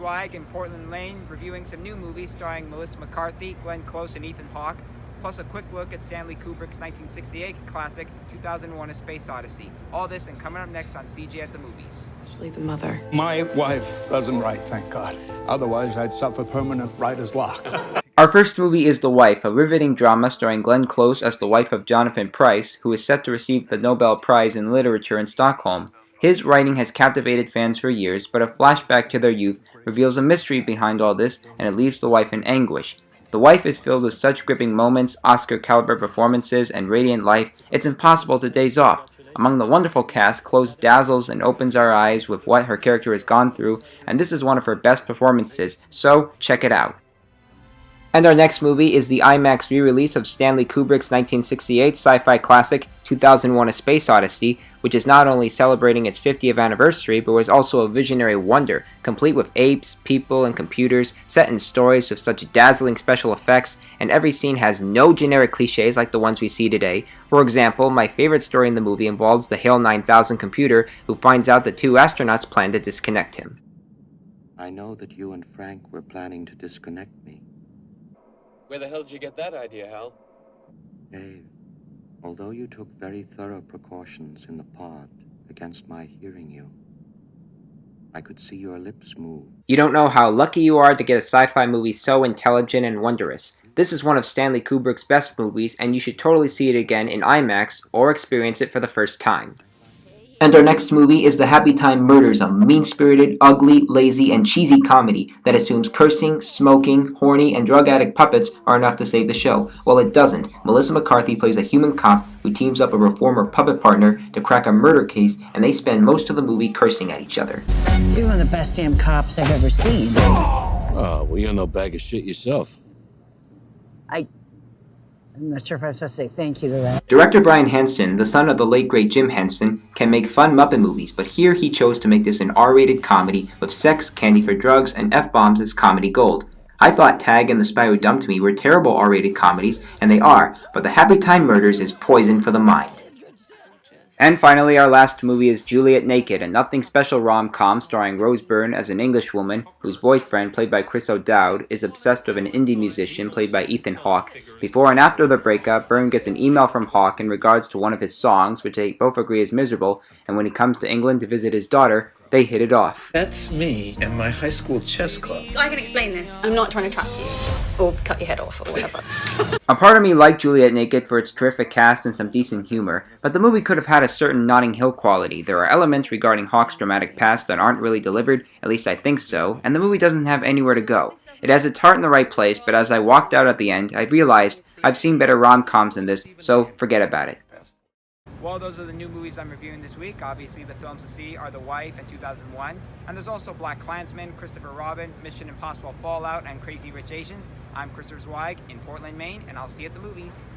Zweig in Portland, Maine, reviewing some new movies starring Melissa McCarthy, Glenn Close, and Ethan Hawke, plus a quick look at Stanley Kubrick's 1968 classic, 2001: A Space Odyssey. All this and coming up next on CJ at the Movies. Especially the mother. My wife doesn't write, thank God. Otherwise, I'd suffer permanent writer's block. Our first movie is The Wife, a riveting drama starring Glenn Close as the wife of Jonathan Pryce, who is set to receive the Nobel Prize in Literature in Stockholm. His writing has captivated fans for years, but a flashback to their youth reveals a mystery behind all this, and it leaves the wife in anguish. The Wife is filled with such gripping moments, Oscar-caliber performances, and radiant life, it's impossible to daze off. Among the wonderful cast, Close dazzles and opens our eyes with what her character has gone through, and this is one of her best performances, so check it out. And our next movie is the IMAX re-release of Stanley Kubrick's 1968 sci-fi classic 2001: A Space Odyssey, which is not only celebrating its 50th anniversary, but was also a visionary wonder, complete with apes, people, and computers, set in stories with such dazzling special effects, and every scene has no generic cliches like the ones we see today. For example, my favorite story in the movie involves the HAL 9000 computer, who finds out the two astronauts plan to disconnect him. I know that you and Frank were planning to disconnect me. Where the hell did you get that idea, Hal? Dave, although you took very thorough precautions in the pod against my hearing you, I could see your lips move. You don't know how lucky you are to get a sci-fi movie so intelligent and wondrous. This is one of Stanley Kubrick's best movies, and you should totally see it again in IMAX or experience it for the first time. And our next movie is the Happytime Murders, a mean-spirited, ugly, lazy, and cheesy comedy that assumes cursing, smoking, horny, and drug addict puppets are enough to save the show. Well, it doesn't. Melissa McCarthy plays a human cop who teams up with a former puppet partner to crack a murder case, and they spend most of the movie cursing at each other. You're one of the best damn cops I've ever seen. Oh, well, you're no bag of shit yourself. I'm not sure if I'm supposed to say thank you to that. Director Brian Henson, the son of the late great Jim Henson, can make fun Muppet movies, but here he chose to make this an R-rated comedy with sex, candy for drugs, and F-bombs as comedy gold. I thought Tag and The Spy Who Dumped Me were terrible R-rated comedies, and they are, but the Happytime Murders is poison for the mind. And finally, our last movie is Juliet Naked, a nothing special rom-com starring Rose Byrne as an Englishwoman whose boyfriend, played by Chris O'Dowd, is obsessed with an indie musician played by Ethan Hawke. Before and after the breakup, Byrne gets an email from Hawke in regards to one of his songs, which they both agree is miserable, and when he comes to England to visit his daughter, they hit it off. That's me and my high school chess club. I can explain this. I'm not trying to trap you or cut your head off or whatever. A part of me liked Juliet Naked for its terrific cast and some decent humor, but the movie could have had a certain Notting Hill quality. There are elements regarding Hawke's dramatic past that aren't really delivered, at least I think so, and the movie doesn't have anywhere to go. It has its heart in the right place, but as I walked out at the end, I realized I've seen better rom-coms than this, so forget about it. Well, those are the new movies I'm reviewing this week. Obviously, the films to see are The Wife in 2001, and there's also Black Klansman, Christopher Robin, Mission Impossible Fallout, and Crazy Rich Asians. I'm Christopher Zweig in Portland, Maine, and I'll see you at the movies.